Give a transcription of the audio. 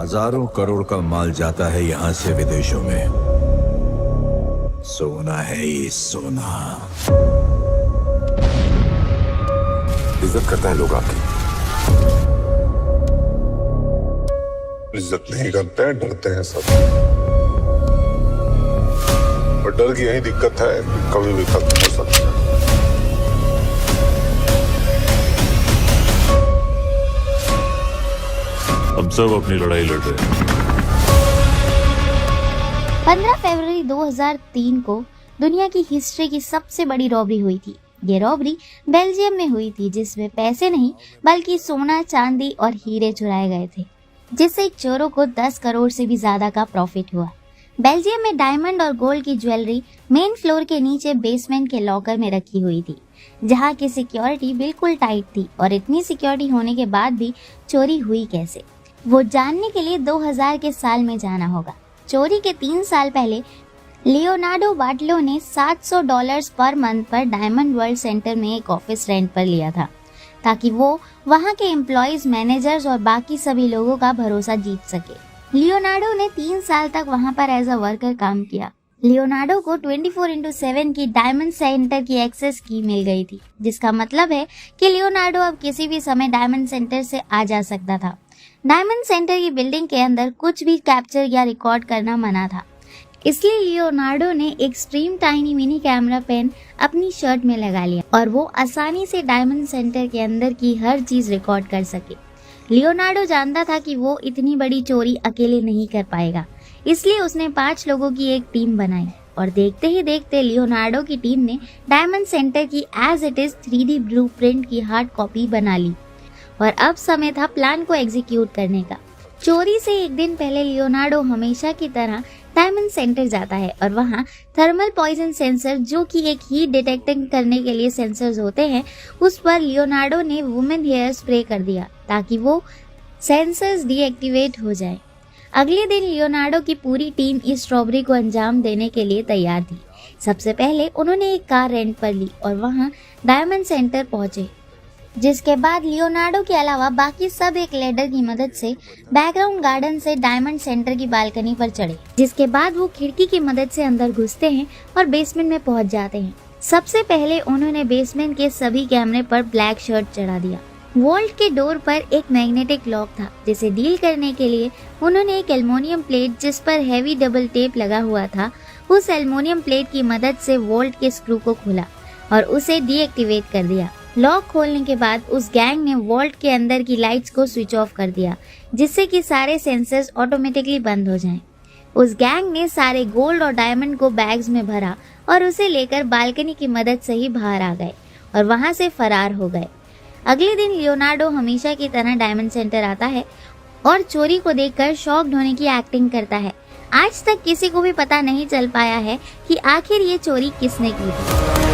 हजारों करोड़ का माल जाता है यहाँ से विदेशों में। सोना है ये सोना। इज्जत करता है लोग आपकी, इज्जत नहीं करते हैं, डरते हैं सब। और डर की यही दिक्कत है, कभी भी खत्म हो सकता है। हम सब अपनी लड़ाई लड़ रहे हैं। 15 फरवरी 2003 को दुनिया की हिस्ट्री की सबसे बड़ी रॉबरी हुई थी। ये रॉबरी बेल्जियम में हुई थी, जिसमें पैसे नहीं बल्कि सोना, चांदी और हीरे चुराए गए थे, जिससे चोरों को 10 करोड़ से भी ज्यादा का प्रॉफिट हुआ। बेल्जियम में डायमंड और गोल्ड की ज्वेलरी मेन फ्लोर के नीचे बेसमेंट के लॉकर में रखी हुई थी, जहाँ की सिक्योरिटी बिल्कुल टाइट थी। और इतनी सिक्योरिटी होने के बाद भी चोरी हुई कैसे, वो जानने के लिए 2000 के साल में जाना होगा। चोरी के 3 साल पहले लियोनार्डो बार्टलो ने $700 पर मंथ पर डायमंड वर्ल्ड सेंटर में एक ऑफिस रेंट पर लिया था, ताकि वो वहां के एम्प्लॉयज, मैनेजर्स और बाकी सभी लोगों का भरोसा जीत सके। लियोनार्डो ने 3 साल तक वहां पर एज अ वर्कर काम किया। लियोनार्डो को 24/7 की डायमंड सेंटर की एक्सेस की मिल गई थी, जिसका मतलब है कि लियोनार्डो अब किसी भी समय डायमंड सेंटर से आ जा सकता था। डायमंड सेंटर की बिल्डिंग के अंदर कुछ भी कैप्चर या रिकॉर्ड करना मना था, इसलिए लियोनार्डो ने एक extreme tiny mini camera pen अपनी शर्ट में लगा लिया और वो आसानी से डायमंड सेंटर के अंदर की हर चीज रिकॉर्ड कर सके। लियोनार्डो जानता था कि वो इतनी बड़ी चोरी अकेले नहीं कर पाएगा, इसलिए उसने 5 लोगों की एक टीम बनाई और देखते ही देखते लियोनार्डो की टीम ने डायमंड सेंटर की as it is 3D blueprint की हार्ड कॉपी बना ली और अब समय था प्लान को एग्जीक्यूट करने का। चोरी से एक दिन पहले लियोनार्डो हमेशा की तरह डायमंड सेंटर जाता है और वहाँ थर्मल पॉइजन सेंसर, जो कि एक हीट डिटेक्टिंग करने के लिए सेंसर्स होते हैं, उस पर लियोनार्डो ने वुमेन हेयर स्प्रे कर दिया ताकि वो सेंसर्स डीएक्टिवेट हो जाए। अगले दिन लियोनार्डो की पूरी टीम इस रॉबरी को अंजाम देने के लिए तैयार थी। सबसे पहले उन्होंने एक कार रेंट पर ली और वहाँ डायमंड सेंटर पहुंचे, जिसके बाद लियोनार्डो के अलावा बाकी सब एक लेडर की मदद से बैकग्राउंड गार्डन से डायमंड सेंटर की बालकनी पर चढ़े, जिसके बाद वो खिड़की की मदद से अंदर घुसते हैं और बेसमेंट में पहुंच जाते हैं। सबसे पहले उन्होंने बेसमेंट के सभी कैमरे पर ब्लैक शर्ट चढ़ा दिया। वॉल्ट के डोर पर एक मैग्नेटिक लॉक था, जिसे डील करने के लिए उन्होंने एक एल्युमिनियम प्लेट जिस पर हैवी डबल टेप लगा हुआ था, उस एल्युमिनियम प्लेट की मदद से वॉल्ट के स्क्रू को खोला और उसे डीएक्टिवेट कर दिया। लॉक खोलने के बाद उस गैंग ने वॉल्ट के अंदर की लाइट्स को स्विच ऑफ कर दिया, जिससे कि सारे सेंसर्स ऑटोमेटिकली बंद हो जाएं। उस गैंग ने सारे गोल्ड और डायमंड को बैग्स में भरा और उसे लेकर बालकनी की मदद से ही बाहर आ गए और वहां से फरार हो गए। अगले दिन लियोनार्डो हमेशा की तरह डायमंड सेंटर आता है और चोरी को देखकर शॉक्ड होने की एक्टिंग करता है। आज तक किसी को भी पता नहीं चल पाया है कि आखिर ये चोरी किसने की थी।